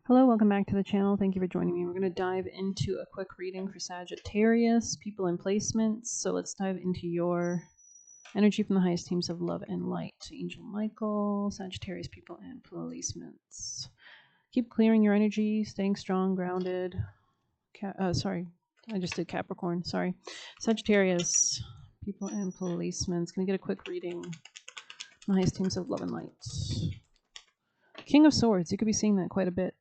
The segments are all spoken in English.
Hello, welcome back to the channel. Thank you for joining me. We're going to dive into a quick reading for Sagittarius, people and placements. So let's dive into your energy from the highest teams of love and light. Angel Michael, Sagittarius, people and placements. Keep clearing your energy, staying strong, grounded. Sorry, I just did Capricorn. Sorry. Sagittarius, people and placements. Going to get a quick reading. The highest teams of love and light. King of Swords, you could be seeing that quite a bit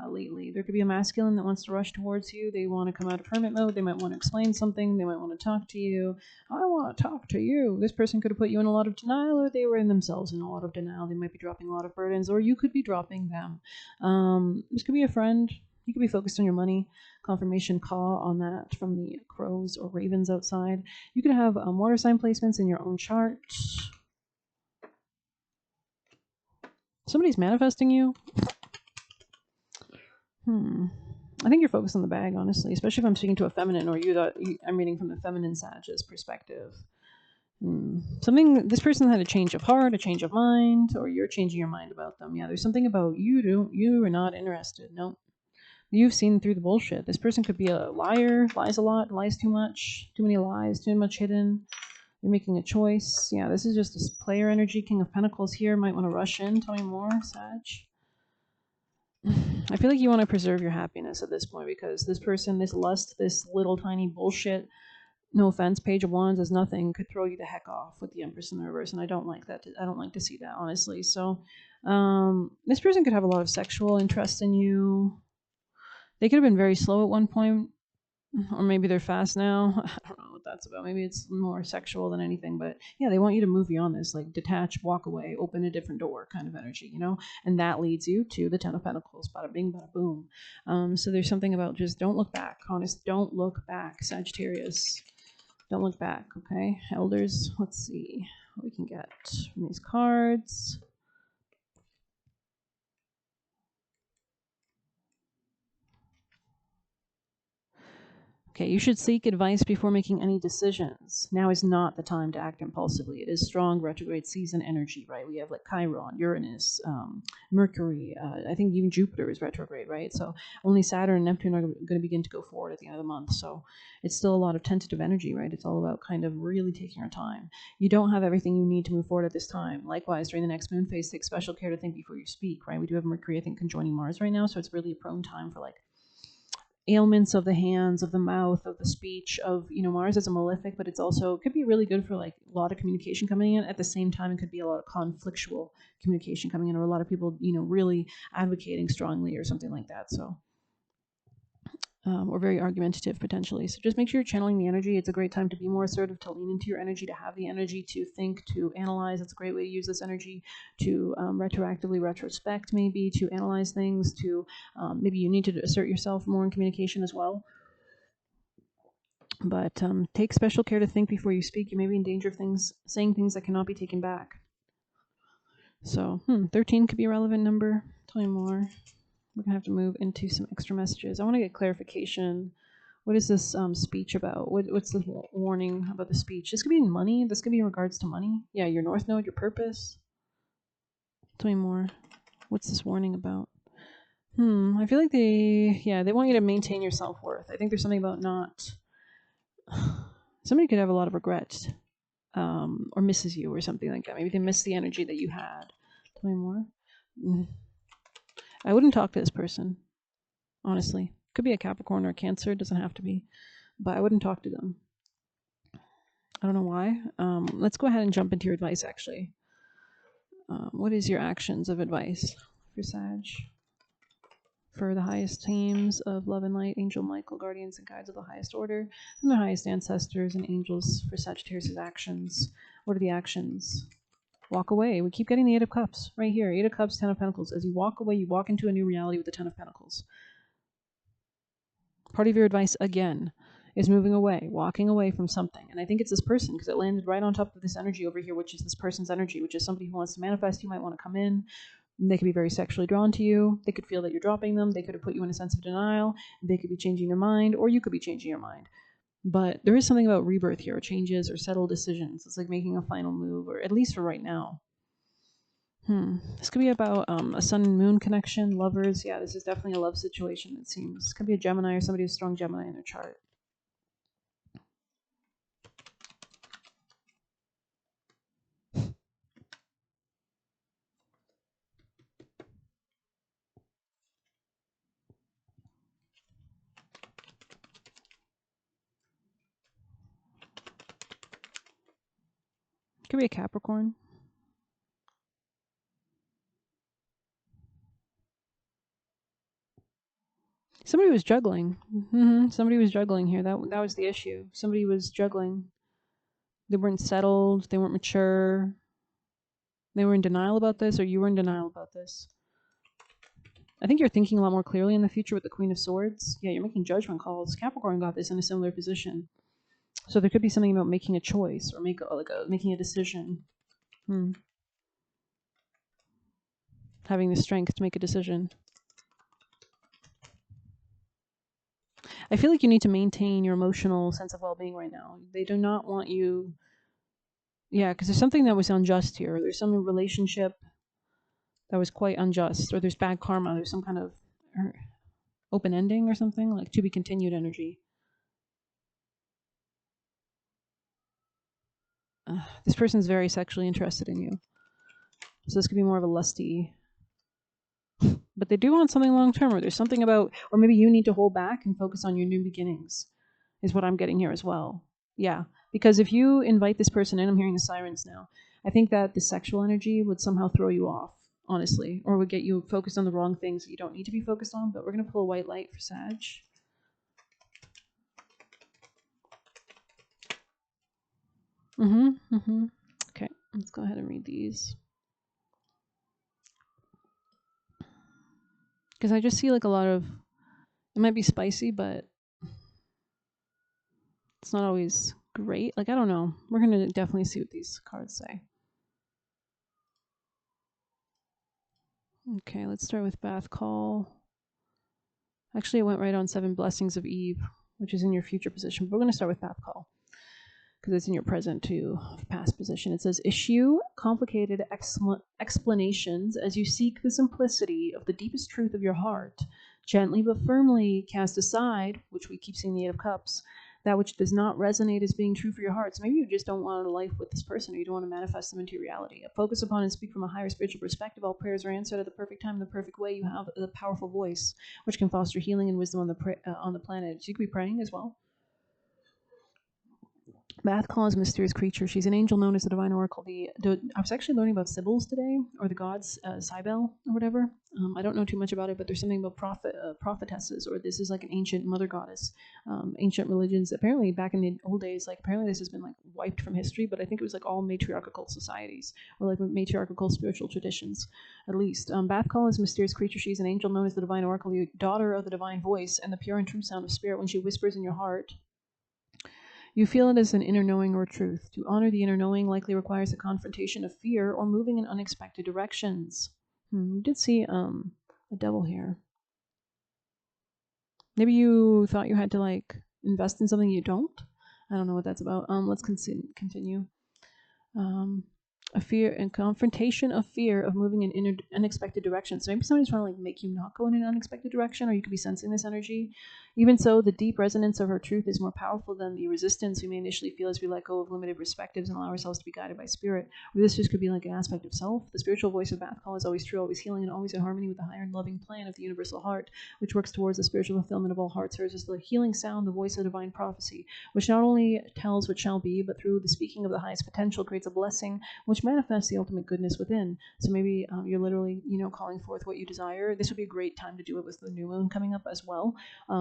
lately. There could be a masculine that wants to rush towards you. They want to come out of hermit mode. They might want to explain something. They might want to talk to you. I want to talk to you. This person could have put you in a lot of denial, or they were in themselves in a lot of denial. They might be dropping a lot of burdens, or you could be dropping them. This could be a friend. You could be focused on your money. Confirmation call on that from the crows or ravens outside. You could have water sign placements in your own chart. Somebody's manifesting you. I think you're focused on the bag, honestly, especially if I'm speaking to a feminine or I'm reading from the feminine Sag's perspective. This person had a change of heart, a change of mind, or you're changing your mind about them. Yeah, there's something about you are not interested. Nope. You've seen through the bullshit. This person could be a liar, lies a lot, lies too much, too many lies, too much hidden. You're making a choice. Yeah, this is just this player energy. King of Pentacles here. Might want to rush in. Tell me more, Sag. I feel like you want to preserve your happiness at this point because this person, this lust, this little tiny bullshit, no offense, Page of Wands is nothing, could throw you the heck off with the Empress in the reverse, and I don't like that. I don't like to see that, honestly. So this person could have a lot of sexual interest in you. They could have been very slow at one point, or maybe they're fast now. I don't know what that's about. Maybe it's more sexual than anything, but yeah, they want you to move beyond this, like detach, walk away, open a different door kind of energy, and that leads you to the Ten of Pentacles. Bada bing, bada boom. So there's something about just don't look back. Honest, don't look back, Sagittarius. Don't look back, okay? Elders, let's see what we can get from these cards. Okay, you should seek advice before making any decisions. Now is not the time to act impulsively. It is strong retrograde season energy, right? We have like Chiron, Uranus, Mercury. I think even Jupiter is retrograde, right? So only Saturn and Neptune are going to begin to go forward at the end of the month. So it's still a lot of tentative energy, right? It's all about kind of really taking your time. You don't have everything you need to move forward at this time. Likewise, during the next moon phase, take special care to think before you speak, right? We do have Mercury, I think, conjoining Mars right now. So it's really a prone time for like ailments of the hands, of the mouth, of the speech, of, Mars is a malefic, but it could be really good for like a lot of communication coming in. At the same time, it could be a lot of conflictual communication coming in, or a lot of people, really advocating strongly or something like that. So or very argumentative potentially. So just make sure you're channeling the energy. It's a great time to be more assertive, to lean into your energy, to have the energy to think, to analyze. It's a great way to use this energy to retroactively retrospect, maybe to analyze things, to maybe you need to assert yourself more in communication as well. But take special care to think before you speak. You may be in danger of saying things that cannot be taken back. So 13 could be a relevant number. Tell me more. We're going to have to move into some extra messages. I want to get clarification. What is this speech about? What's the warning about the speech? This could be in money. This could be in regards to money. Yeah, your North Node, your purpose. Tell me more. What's this warning about? I feel like they want you to maintain your self-worth. I think there's something about not... Somebody could have a lot of regret or misses you or something like that. Maybe they miss the energy that you had. Tell me more. I wouldn't talk to this person, honestly. Could be a Capricorn or a Cancer. It doesn't have to be. But I wouldn't talk to them. I don't know why. Let's go ahead and jump into your advice, actually. What is your actions of advice for Sag? For the highest teams of love and light, Angel Michael, guardians and guides of the highest order, and the highest ancestors and angels for Sagittarius' actions. What are the actions? Walk away. We keep getting the Eight of Cups right here. Eight of Cups, Ten of Pentacles. As you walk away, you walk into a new reality with the Ten of Pentacles. Part of your advice, again, is moving away, walking away from something. And I think it's this person because it landed right on top of this energy over here, which is this person's energy, which is somebody who wants to manifest. You might want to come in. They could be very sexually drawn to you. They could feel that you're dropping them. They could have put you in a sense of denial. They could be changing their mind, or you could be changing your mind. But there is something about rebirth here, or changes or settled decisions. It's like making a final move, or at least for right now. This could be about a sun and moon connection, lovers. Yeah, this is definitely a love situation, it seems. This could be a Gemini or somebody with strong Gemini in their chart. Could be a Capricorn. Somebody was juggling. Somebody was juggling here. That was the issue. Somebody was juggling. They weren't settled. They weren't mature. They were in denial about this, or you were in denial about this. I think you're thinking a lot more clearly in the future with the Queen of Swords. Yeah, you're making judgment calls. Capricorn got this in a similar position. So there could be something about making a choice or making a decision. Having the strength to make a decision. I feel like you need to maintain your emotional sense of well-being right now. They do not want you. Yeah, because there's something that was unjust here. There's some relationship that was quite unjust, or there's bad karma. There's some kind of open ending or something, like to be continued energy. This person's very sexually interested in you. So this could be more of a lusty. But they do want something long term, or there's something about, or maybe you need to hold back and focus on your new beginnings, is what I'm getting here as well. Yeah, because if you invite this person in, I'm hearing the sirens now, I think that the sexual energy would somehow throw you off, honestly, or would get you focused on the wrong things that you don't need to be focused on. But we're going to pull a white light for Sag. Okay, let's go ahead and read these. Because I just see like a lot of, it might be spicy, but it's not always great. Like, I don't know. We're going to definitely see what these cards say. Okay, let's start with Bath Call. Actually, I went right on 7 Blessings of Eve, which is in your future position. But we're going to start with Bath Call because it's in your present to past position. It says, issue complicated explanations as you seek the simplicity of the deepest truth of your heart. Gently but firmly cast aside, which we keep seeing the 8 of Cups, that which does not resonate as being true for your heart. So maybe you just don't want a life with this person, or you don't want to manifest them into your reality. Focus upon and speak from a higher spiritual perspective. All prayers are answered at the perfect time, the perfect way. You have a powerful voice, which can foster healing and wisdom on the planet. So you could be praying as well. Bath Claw is a mysterious creature. She's an angel known as the Divine Oracle. I was actually learning about Sibyls today, or the gods, Cybele or whatever. I don't know too much about it, but there's something about prophetesses, or this is like an ancient mother goddess. Ancient religions, apparently back in the old days, like apparently this has been like wiped from history, but I think it was like all matriarchal societies, or like matriarchal spiritual traditions, at least. Bath Claw is a mysterious creature. She's an angel known as the Divine Oracle, the daughter of the divine voice, and the pure and true sound of spirit. When she whispers in your heart, you feel it as an inner knowing or truth. To honor the inner knowing likely requires a confrontation of fear or moving in unexpected directions. We did see a devil here. Maybe you thought you had to like invest in something you don't. I don't know what that's about. Let's continue. A fear and confrontation of fear of moving in unexpected directions. So maybe somebody's trying to like make you not go in an unexpected direction, or you could be sensing this energy. Even so, the deep resonance of her truth is more powerful than the resistance we may initially feel as we let go of limited perspectives and allow ourselves to be guided by spirit. Or this just could be like an aspect of self. The spiritual voice of Bath Call is always true, always healing, and always in harmony with the higher and loving plan of the universal heart, which works towards the spiritual fulfillment of all hearts. Hers is the healing sound, the voice of divine prophecy, which not only tells what shall be, but through the speaking of the highest potential creates a blessing, which manifests the ultimate goodness within. So maybe you're literally, calling forth what you desire. This would be a great time to do it with the new moon coming up as well.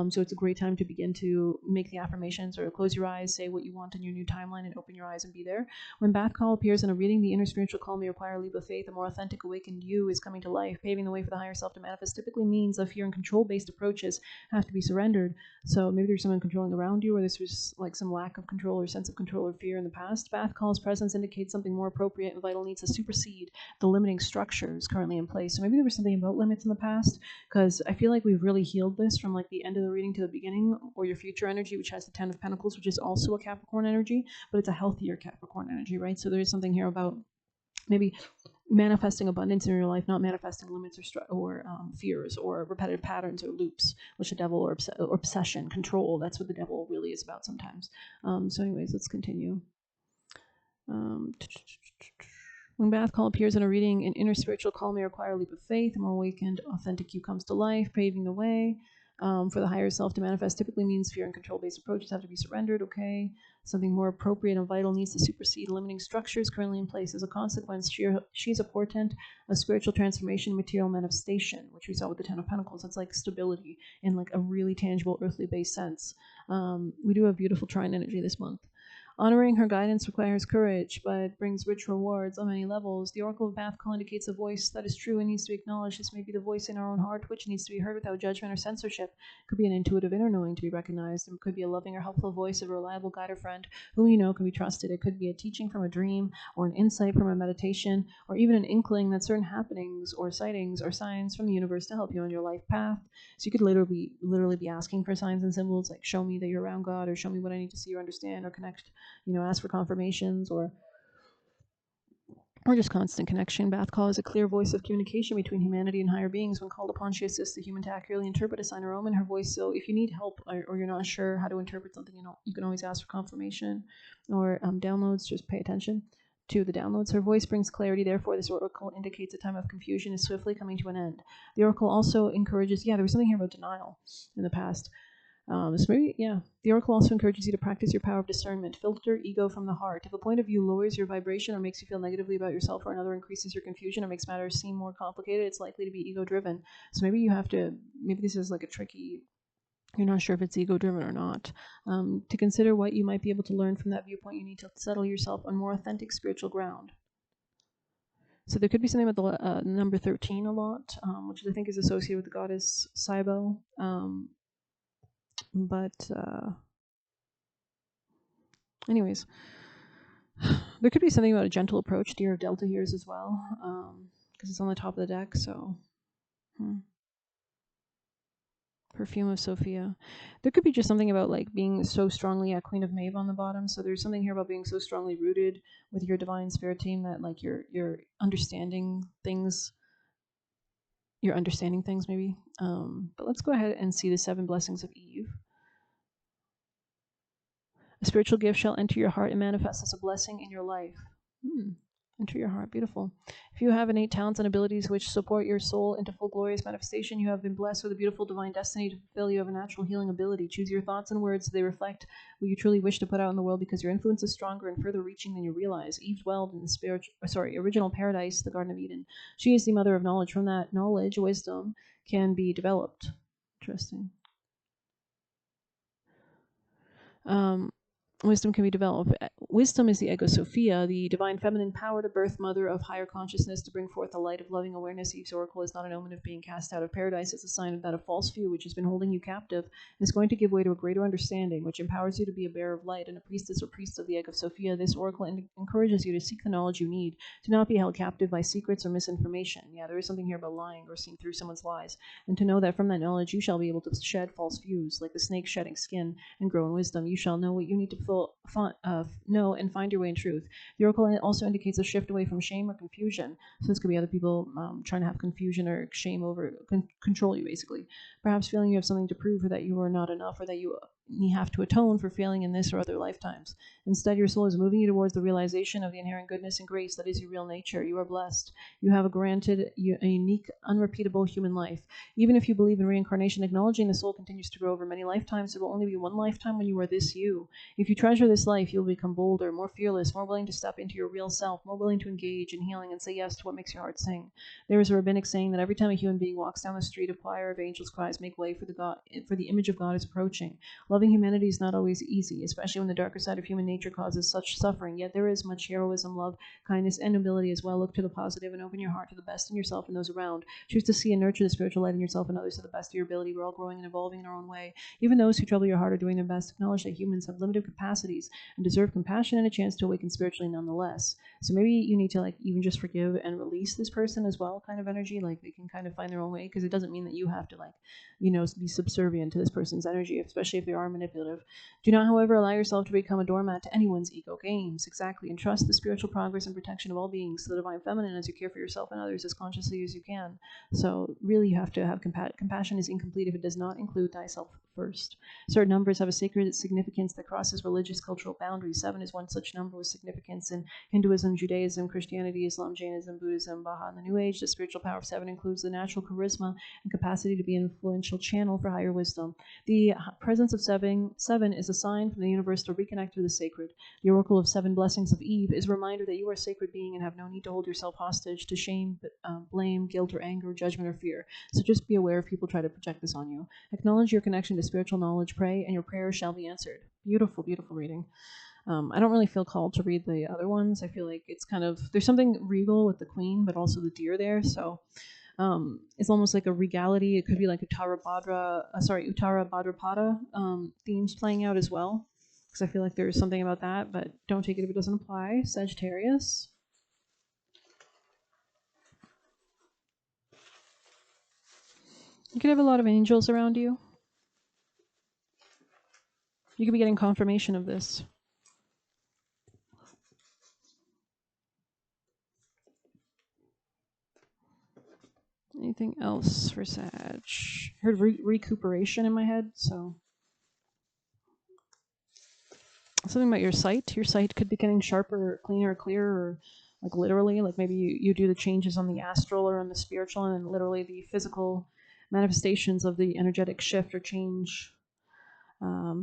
So it's a great time to begin to make the affirmations, or close your eyes, say what you want in your new timeline, and open your eyes and be there. When Bath Call appears in a reading, the inner spiritual call may require a leap of faith. A more authentic, awakened you is coming to life. Paving the way for the higher self to manifest typically means that fear and control-based approaches have to be surrendered. So maybe there's someone controlling around you, or this was like some lack of control or sense of control or fear in the past. Bath Call's presence indicates something more appropriate, and vital needs to supersede the limiting structures currently in place. So maybe there was something about limits in the past, because I feel like we've really healed this from like the end of the reading to the beginning, or your future energy, which has the 10 of Pentacles, which is also a Capricorn energy, but it's a healthier Capricorn energy, right? So there is something here about maybe manifesting abundance in your life, not manifesting limits or fears or repetitive patterns or loops, which the devil or obsession, control, that's what the devil really is about sometimes. So anyways, let's continue. When Bath Call appears in a reading, an inner spiritual call may require a leap of faith. A more awakened, authentic you comes to life, paving the way for the higher self to manifest. Typically means fear and control-based approaches have to be surrendered. Okay, something more appropriate and vital needs to supersede limiting structures currently in place. As a consequence, she's a portent of spiritual transformation, material manifestation, which we saw with the Ten of Pentacles. That's like stability in like a really tangible, earthly-based sense. We do have beautiful trine energy this month. Honoring her guidance requires courage, but brings rich rewards on many levels. The Oracle of Bath Call indicates a voice that is true and needs to be acknowledged. This may be the voice in our own heart, which needs to be heard without judgment or censorship. It could be an intuitive inner knowing to be recognized. It could be a loving or helpful voice of a reliable guide or friend whom you know can be trusted. It could be a teaching from a dream or an insight from a meditation, or even an inkling that certain happenings or sightings or signs from the universe to help you on your life path. So you could literally be asking for signs and symbols, like show me that you're around God, or show me what I need to see or understand or connect, ask for confirmations or just constant connection. Bath Call is a clear voice of communication between humanity and higher beings. When called upon, she assists the human to accurately interpret a sign or omen in her voice. So if you need help or you're not sure how to interpret something, you can always ask for confirmation or downloads. Just pay attention to the downloads. Her voice brings clarity. Therefore, this oracle indicates a time of confusion is swiftly coming to an end. The oracle also encourages, there was something here about denial in the past. The Oracle also encourages you to practice your power of discernment. Filter ego from the heart. If a point of view lowers your vibration or makes you feel negatively about yourself, or another increases your confusion or makes matters seem more complicated, it's likely to be ego-driven. So maybe this is like a tricky, you're not sure if it's ego-driven or not. To consider what you might be able to learn from that viewpoint, you need to settle yourself on more authentic spiritual ground. So there could be something about the number 13 a lot, which I think is associated with the goddess Cybele. Anyways, there could be something about a gentle approach. Deer of Delta here as well, because it's on the top of the deck. So, Perfume of Sophia. There could be just something about like being so strongly at Queen of Maeve on the bottom. So there's something here about being so strongly rooted with your divine spirit team that like you're understanding things. You're understanding things maybe. But let's go ahead and see the 7 blessings of Eve. A spiritual gift shall enter your heart and manifest as a blessing in your life. Enter your heart. Beautiful. If you have innate talents and abilities which support your soul into full glorious manifestation, you have been blessed with a beautiful divine destiny to fulfill. You have a natural healing ability. Choose your thoughts and words so they reflect what you truly wish to put out in the world, because your influence is stronger and further reaching than you realize. Eve dwelled in the original paradise, the Garden of Eden. She is the mother of knowledge. From that knowledge, wisdom can be developed. Interesting. Wisdom can be developed. Wisdom is the ego Sophia, the divine feminine power, the birth mother of higher consciousness, to bring forth a light of loving awareness. Eve's oracle is not an omen of being cast out of paradise. It's a sign of that a false view which has been holding you captive is going to give way to a greater understanding, which empowers you to be a bearer of light and a priestess or priest of the egg of Sophia. This oracle encourages you to seek the knowledge you need, to not be held captive by secrets or misinformation. Yeah, there is something here about lying or seeing through someone's lies, and to know that from that knowledge you shall be able to shed false views, like the snake shedding skin, and grow in wisdom. You shall know what you need to know and find your way in truth. The oracle also indicates a shift away from shame or confusion. So this could be other people trying to have confusion or shame over, control you basically. Perhaps feeling you have something to prove, or that you are not enough, or that you have to atone for failing in this or other lifetimes. Instead, your soul is moving you towards the realization of the inherent goodness and grace that is your real nature. You are blessed. You have granted a unique, unrepeatable human life. Even if you believe in reincarnation, acknowledging the soul continues to grow over many lifetimes. There will only be one lifetime when you are this you. If you treasure this life, you'll become bolder, more fearless, more willing to step into your real self, more willing to engage in healing and say yes to what makes your heart sing. There is a rabbinic saying that every time a human being walks down the street, a choir of angels' cries make way for the image of God is approaching. Loving humanity is not always easy, especially when the darker side of human nature causes such suffering. Yet there is much heroism, love, kindness, and nobility as well. Look to the positive and open your heart to the best in yourself and those around. Choose to see and nurture the spiritual light in yourself and others to the best of your ability. We're all growing and evolving in our own way. Even those who trouble your heart are doing their best. Acknowledge that humans have limited capacities and deserve compassion and a chance to awaken spiritually nonetheless. So maybe you need to like even just forgive and release this person as well, kind of energy. Like they can kind of find their own way, because it doesn't mean that you have to like, be subservient to this person's energy, especially if they are are manipulative. Do not, however, allow yourself to become a doormat to anyone's ego games. Exactly. And trust the spiritual progress and protection of all beings, the divine feminine, as you care for yourself and others as consciously as you can. So really you have to have compassion is incomplete if it does not include thyself first. Certain numbers have a sacred significance that crosses religious cultural boundaries. 7 is one such number with significance in Hinduism, Judaism, Christianity, Islam, Jainism, Buddhism, Baha'i. In the New Age, the spiritual power of 7 includes the natural charisma and capacity to be an influential channel for higher wisdom. The presence of 7 is a sign from the universe to reconnect to the sacred. The oracle of 7 blessings of Eve is a reminder that you are a sacred being and have no need to hold yourself hostage to shame, blame, guilt, or anger, judgment, or fear. So just be aware if people try to project this on you. Acknowledge your connection to spiritual knowledge, pray, and your prayers shall be answered. Beautiful, beautiful reading. I don't really feel called to read the other ones. I feel like it's kind of, there's something regal with the queen, but also the deer there. So it's almost like a regality. It could be like Uttara Bhadrapada themes playing out as well. Because I feel like there's something about that, but don't take it if it doesn't apply. Sagittarius. You could have a lot of angels around you. You could be getting confirmation of this. Anything else for Sag? Heard recuperation in my head, so something about your sight. Your sight could be getting sharper, cleaner, clearer, or like literally, like maybe you do the changes on the astral or on the spiritual, and literally the physical manifestations of the energetic shift or change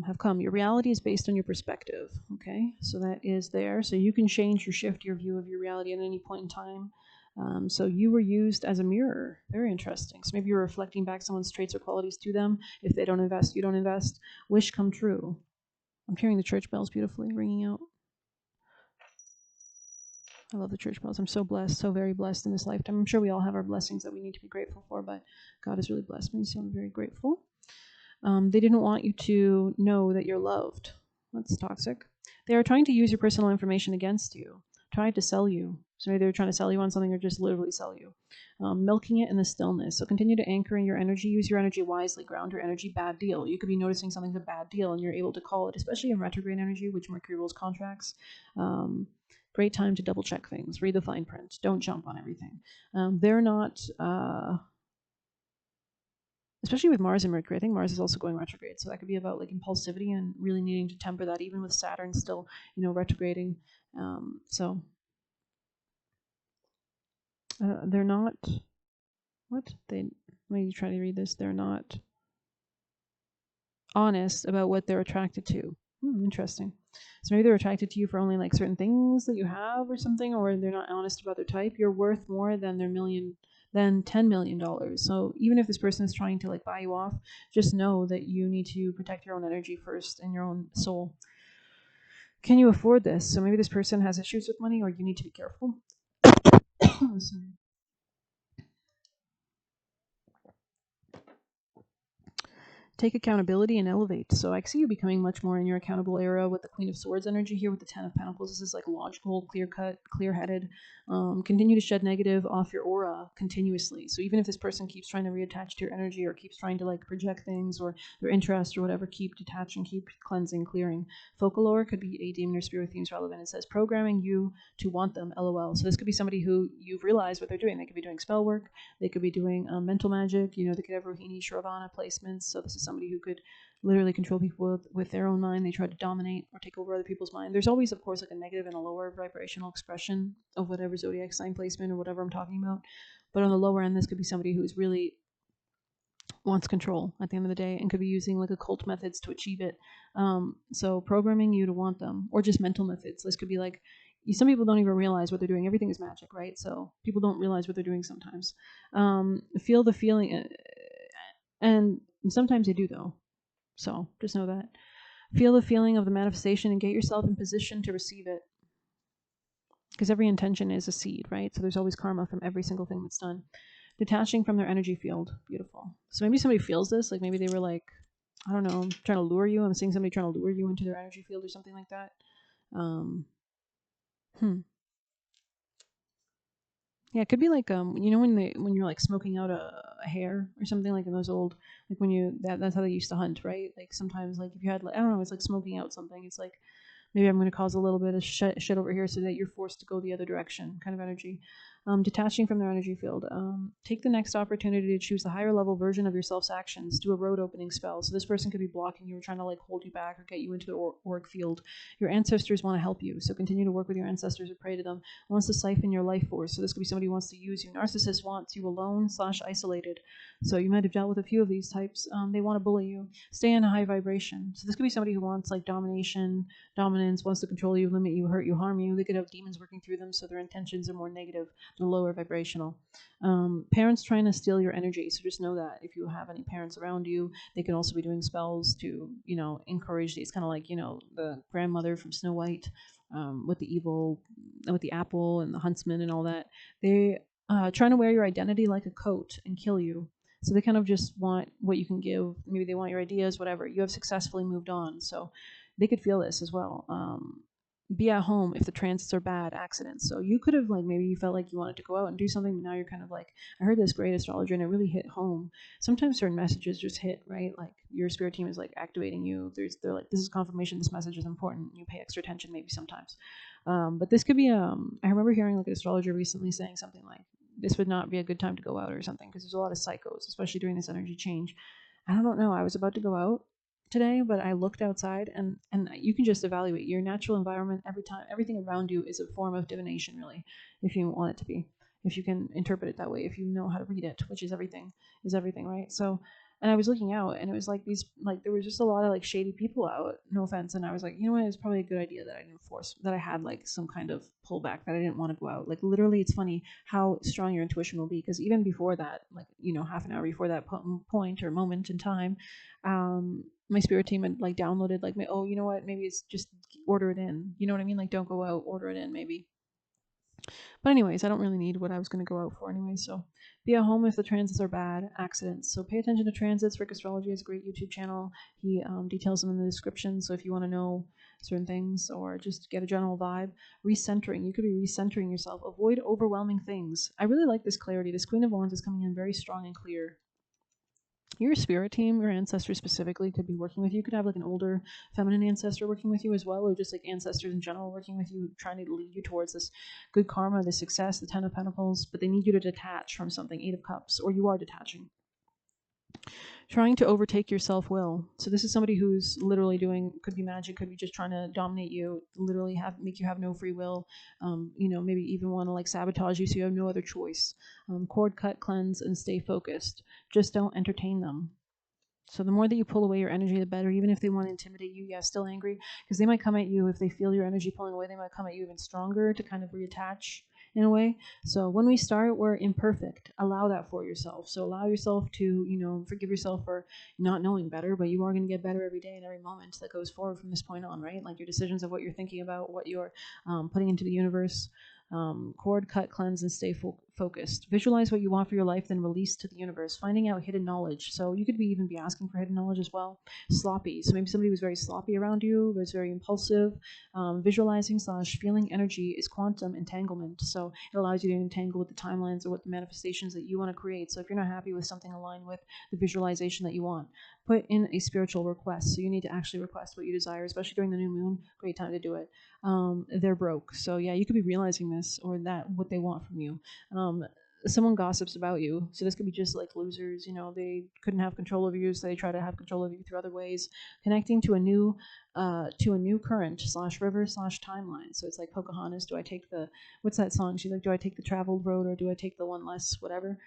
have come. Your reality is based on your perspective. Okay, so that is there. So you can change or shift your view of your reality at any point in time. So you were used as a mirror. Very interesting. So maybe you're reflecting back someone's traits or qualities to them. If they don't invest, you don't invest. Wish come true. I'm hearing the church bells beautifully ringing out. I love the church bells. I'm so blessed, so very blessed in this lifetime. I'm sure we all have our blessings that we need to be grateful for, but God has really blessed me, so I'm very grateful. They didn't want you to know that you're loved. That's toxic. They are trying to use your personal information against you, trying to sell you. So maybe they're trying to sell you on something or just literally sell you. Milking it in the stillness. So continue to anchor in your energy. Use your energy wisely. Ground your energy. Bad deal. You could be noticing something's a bad deal and you're able to call it, especially in retrograde energy, which Mercury rules contracts. Great time to double check things. Read the fine print. Don't jump on everything. They're not... especially with Mars and Mercury. I think Mars is also going retrograde, so that could be about like impulsivity and really needing to temper that, even with Saturn still, retrograding. So they're not. What they? Let me try to read this. They're not honest about what they're attracted to. Interesting. So maybe they're attracted to you for only like certain things that you have or something, or they're not honest about their type. You're worth more than $10 million. So even if this person is trying to like buy you off, just know that you need to protect your own energy first and your own soul. Can you afford this? So maybe this person has issues with money, or you need to be careful. Sorry. Take accountability and elevate. So I see you becoming much more in your accountable era with the Queen of Swords energy here with the 10 of Pentacles. This is like logical, clear-cut, clear-headed. Continue to shed negative off your aura continuously. So even if this person keeps trying to reattach to your energy or keeps trying to like project things or their interest or whatever, keep detaching, keep cleansing, clearing. Focal aura could be a demon or spirit themes relevant. It says programming you to want them, LOL. So this could be somebody who you've realized what they're doing. They could be doing spell work. They could be doing mental magic. They could have Rohini, Shravana placements. So this is somebody who could literally control people with their own mind. They try to dominate or take over other people's mind. There's always, of course, like a negative and a lower vibrational expression of whatever zodiac sign placement or whatever I'm talking about. But on the lower end, this could be somebody who's really wants control at the end of the day and could be using like occult methods to achieve it. So programming you to want them, or just mental methods. This could be like, some people don't even realize what they're doing. Everything is magic, right? So people don't realize what they're doing sometimes. Feel the feeling, and sometimes they do though. So just know that. Feel the feeling of the manifestation and get yourself in position to receive it. Because every intention is a seed, right? So there's always karma from every single thing that's done. Detaching from their energy field. Beautiful. So maybe somebody feels this, like maybe they were like, I don't know, trying to lure you. I'm seeing somebody trying to lure you into their energy field or something like that. Yeah, it could be like you know when you're like smoking out a hair or something, like in those old, like when you that's how they used to hunt, right? Like sometimes like if you had like, I don't know, it's like smoking out something. It's like maybe I'm going to cause a little bit of shit over here so that you're forced to go the other direction kind of energy. Detaching from their energy field. Take the next opportunity to choose the higher level version of your self's actions. Do a road opening spell. So this person could be blocking you or trying to like hold you back or get you into the auric field. Your ancestors want to help you, so continue to work with your ancestors or pray to them. Wants to siphon your life force. So this could be somebody who wants to use you. Narcissist wants you alone / isolated. So you might have dealt with a few of these types. They want to bully you. Stay in a high vibration. So this could be somebody who wants like dominance, wants to control you, limit you, hurt you, harm you. They could have demons working through them, so their intentions are more negative. They're lower vibrational. Parents trying to steal your energy. So just know that if you have any parents around you, they can also be doing spells to, encourage these, kind of like, the grandmother from Snow White, with with the apple and the huntsman and all that. They trying to wear your identity like a coat and kill you. So they kind of just want what you can give. Maybe they want your ideas, whatever. You have successfully moved on. So they could feel this as well. Be at home if the transits are bad, accidents. So you could have, like, maybe you felt like you wanted to go out and do something, but now you're kind of like, I heard this great astrologer and it really hit home. Sometimes certain messages just hit, right? Like your spirit team is like activating you. They're like, this is confirmation, this message is important. You pay extra attention maybe sometimes. But this could be, I remember hearing like an astrologer recently saying something like, this would not be a good time to go out or something, because there's a lot of psychos, especially during this energy change. I don't know. I was about to go out today, but I looked outside, and you can just evaluate your natural environment every time. Everything around you is a form of divination, really, if you want it to be. If you can interpret it that way, if you know how to read it, which is everything, right? So, and I was looking out, and it was like these, like there was just a lot of like shady people out. No offense, and I was like, you know what? It's probably a good idea that I didn't force, that I had like some kind of pullback, that I didn't want to go out. Like literally, it's funny how strong your intuition will be, because even before that, like half an hour before that point or moment in time, my spirit team had like downloaded like, oh, you know what? Maybe it's just order it in. You know what I mean? Like, don't go out, order it in, maybe. But anyways, I don't really need what I was going to go out for anyway. So be at home if the transits are bad, accidents. So pay attention to transits. Rick Astrology has a great YouTube channel. He details them in the description. So if you want to know certain things or just get a general vibe, recentering. You could be recentering yourself. Avoid overwhelming things. I really like this clarity. This Queen of Wands is coming in very strong and clear. Your spirit team, your ancestors specifically, could be working with you. You could have like an older feminine ancestor working with you as well, or just like ancestors in general working with you, trying to lead you towards this good karma, this success, the Ten of Pentacles. But they need you to detach from something, Eight of Cups, or you are detaching. Trying to overtake your self-will. So this is somebody who's literally doing, could be magic, could be just trying to dominate you, literally make you have no free will. Maybe even want to like sabotage you so you have no other choice. Cord cut, cleanse, and stay focused. Just don't entertain them. So the more that you pull away your energy, the better. Even if they want to intimidate you, yeah, still angry, because they might come at you, if they feel your energy pulling away, they might come at you even stronger to kind of reattach in a way. So when we start, we're imperfect. Allow that for yourself. So allow yourself to, forgive yourself for not knowing better, but you are going to get better every day and every moment that goes forward from this point on, right? Like your decisions of what you're thinking about, what you're putting into the universe. Cord, cut, cleanse, and stay focused. Visualize what you want for your life, then release to the universe. Finding out hidden knowledge. So you could even be asking for hidden knowledge as well. Sloppy. So maybe somebody was very sloppy around you, was very impulsive. Visualizing / feeling energy is quantum entanglement. So it allows you to entangle with the timelines or with the manifestations that you want to create. So if you're not happy with something aligned with the visualization that you want, put in a spiritual request. So you need to actually request what you desire, especially during the new moon. Great time to do it. They're broke. So yeah, you could be realizing this, or that what they want from you. Someone gossips about you. So this could be just like losers, they couldn't have control over you, so they try to have control of you through other ways. Connecting to a new current / river / timeline. So it's like Pocahontas. Do I take what's that song? She's like, do I take the traveled road or do I take the one less whatever?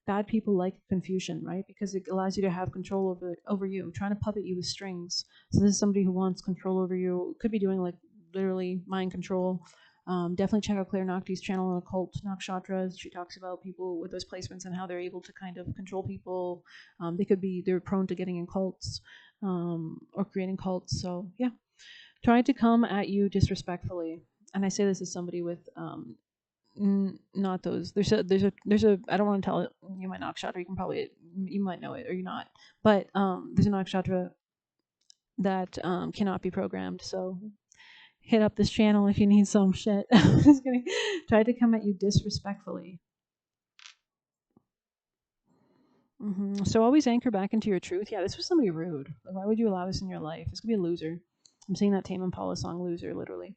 Bad people like confusion, right? Because it allows you to have control over you, trying to puppet you with strings. So this is somebody who wants control over you. Could be doing like literally mind control. Definitely check out Claire Nakti's channel on occult nakshatras. She talks about people with those placements and how they're able to kind of control people. They're prone to getting in cults or creating cults. So yeah, try to come at you disrespectfully. And I say this as somebody with not those. There's a. I don't want to tell you my nakshatra. You might know it or you're not. But there's a nakshatra that cannot be programmed. So hit up this channel if you need some shit. I'm just kidding. Try to come at you disrespectfully. So always anchor back into your truth. Yeah, this was somebody rude. Why would you allow this in your life? This could be a loser. I'm saying that Tame Impala song, "Loser," literally.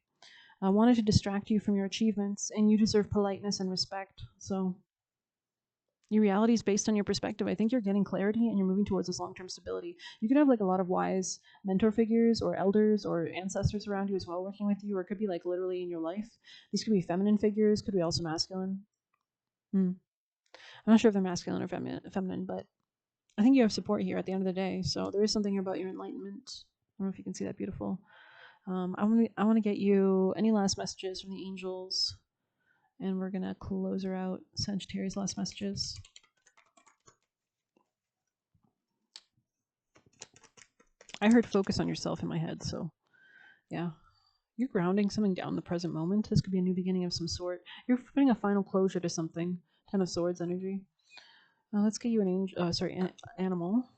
Wanted to distract you from your achievements, and you deserve politeness and respect. So your reality is based on your perspective. I think you're getting clarity and you're moving towards this long-term stability. You could have like a lot of wise mentor figures or elders or ancestors around you as well working with you, or it could be like literally in your life. These could be feminine figures, could be also masculine. I'm not sure if they're masculine or feminine, but I think you have support here at the end of the day. So there is something here about your enlightenment. I don't know if you can see that beautiful. I want to get you any last messages from the angels, and we're gonna close her out. Sagittarius, last messages. I heard focus on yourself in my head, so yeah. You're grounding something down in the present moment. This could be a new beginning of some sort. You're putting a final closure to something. Ten of Swords energy. Let's get you an angel. Animal.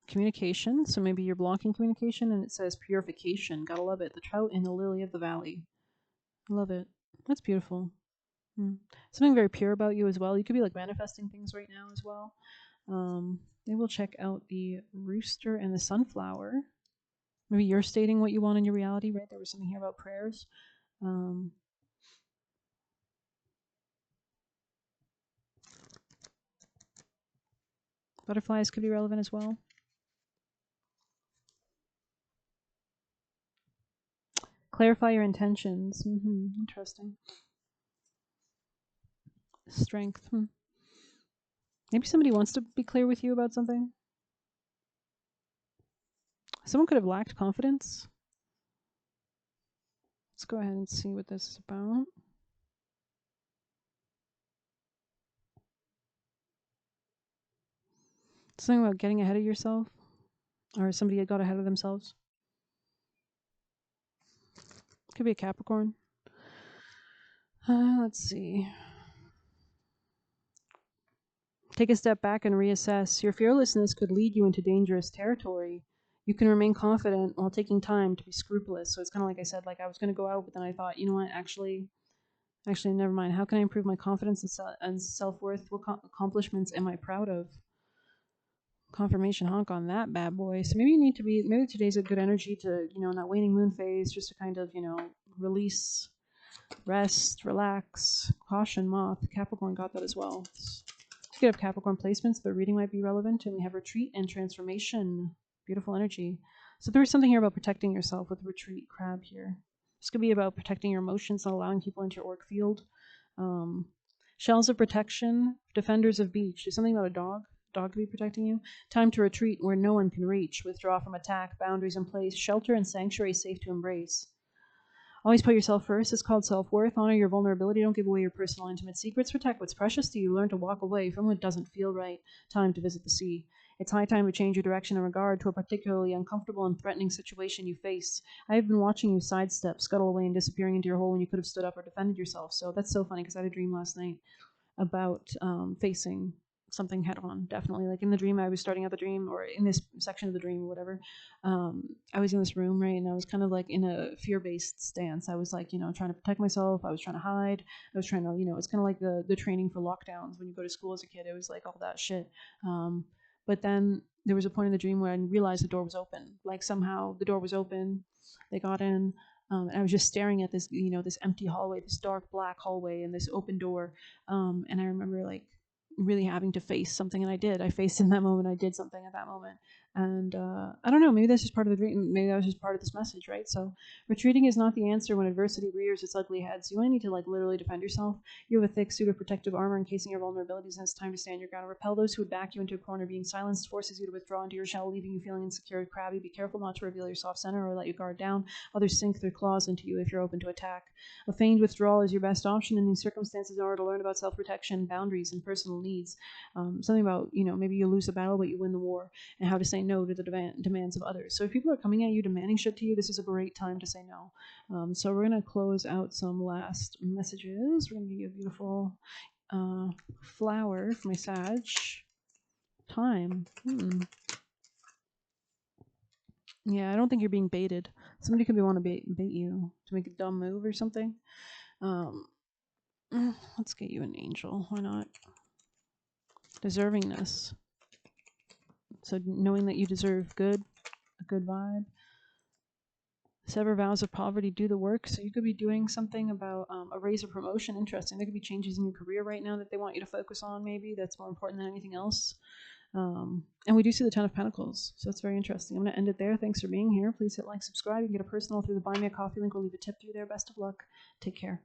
Communication. So maybe you're blocking communication, and it says purification. Gotta love it. The trout and the lily of the valley. Love it. That's beautiful. Something very pure about you as well. You could be like manifesting things right now as well. Maybe we'll check out the rooster and the sunflower. Maybe you're stating what you want in your reality, right? There was something here about prayers. Butterflies could be relevant as well. Clarify your intentions. Interesting. Strength. Maybe somebody wants to be clear with you about something. Someone could have lacked confidence. Let's go ahead and see what this is about. Something about getting ahead of yourself, or somebody got ahead of themselves. Could be a Capricorn. Let's see. Take a step back and reassess. Your fearlessness could lead you into dangerous territory. You can remain confident while taking time to be scrupulous. So it's kind of like I said, like I was going to go out, but then I thought, you know what, actually, never mind. How can I improve my confidence and self-worth? What accomplishments am I proud of? Confirmation honk on that bad boy. So maybe you need to be, maybe today's a good energy to, in that waning moon phase, just to kind of, release, rest, relax, caution, moth. Capricorn got that as well. To get up Capricorn placements, the reading might be relevant. And we have retreat and transformation. Beautiful energy. So there's something here about protecting yourself with retreat crab here. This could be about protecting your emotions, not allowing people into your auric field. Shells of protection, defenders of beach. There's something about a dog. Dog could be protecting you. Time to retreat where no one can reach. Withdraw from attack. Boundaries in place. Shelter and sanctuary safe to embrace. Always put yourself first. It's called self-worth. Honor your vulnerability. Don't give away your personal intimate secrets. Protect what's precious to you. Learn to walk away from what doesn't feel right. Time to visit the sea. It's high time to change your direction in regard to a particularly uncomfortable and threatening situation you face. I have been watching you sidestep, scuttle away, and disappearing into your hole when you could have stood up or defended yourself. So that's so funny because I had a dream last night about facing something head on. Definitely, like in the dream, I was starting out the dream, or in this section of the dream, or whatever. I was in this room, right, and I was kind of like in a fear-based stance. I was like, trying to protect myself. I was trying to hide. I was trying to, it's kind of like the training for lockdowns when you go to school as a kid. It was like all that shit. But then there was a point in the dream where I realized the door was open. Like somehow the door was open. They got in. And I was just staring at this, this empty hallway, this dark black hallway, and this open door. And I remember like really having to face something, and I did. I faced in that moment. I did something at that moment, and I don't know. Maybe that's just part of the dream. Maybe that was just part of this message, right? So, retreating is not the answer when adversity rears its ugly head. So you only need to like literally defend yourself. You have a thick suit of protective armor encasing your vulnerabilities, and it's time to stand your ground. Repel those who would back you into a corner. Being silenced forces you to withdraw into your shell, leaving you feeling insecure, crabby. Be careful not to reveal your soft center or let your guard down. Others sink their claws into you if you're open to attack. A feigned withdrawal is your best option in these circumstances in order to learn about self-protection, boundaries, and personal needs. Something about, maybe you lose a battle, but you win the war, and how to say no to the demands of others. So if people are coming at you, demanding shit to you, this is a great time to say no. So we're going to close out some last messages. We're going to give you a beautiful flower for my Sag. Time. Yeah, I don't think you're being baited. Somebody could want to bait you to make a dumb move or something. Let's get you an angel. Why not? deservingness. So knowing that you deserve a good vibe. Sever vows of poverty, do the work. So you could be doing something about a raise or promotion. Interesting. There could be changes in your career right now that they want you to focus on, maybe. That's more important than anything else. And we do see the Ten of Pentacles. So that's very interesting. I'm going to end it there. Thanks for being here. Please hit like, subscribe. You can get a personal through the Buy Me a Coffee link. We'll leave a tip through there. Best of luck. Take care.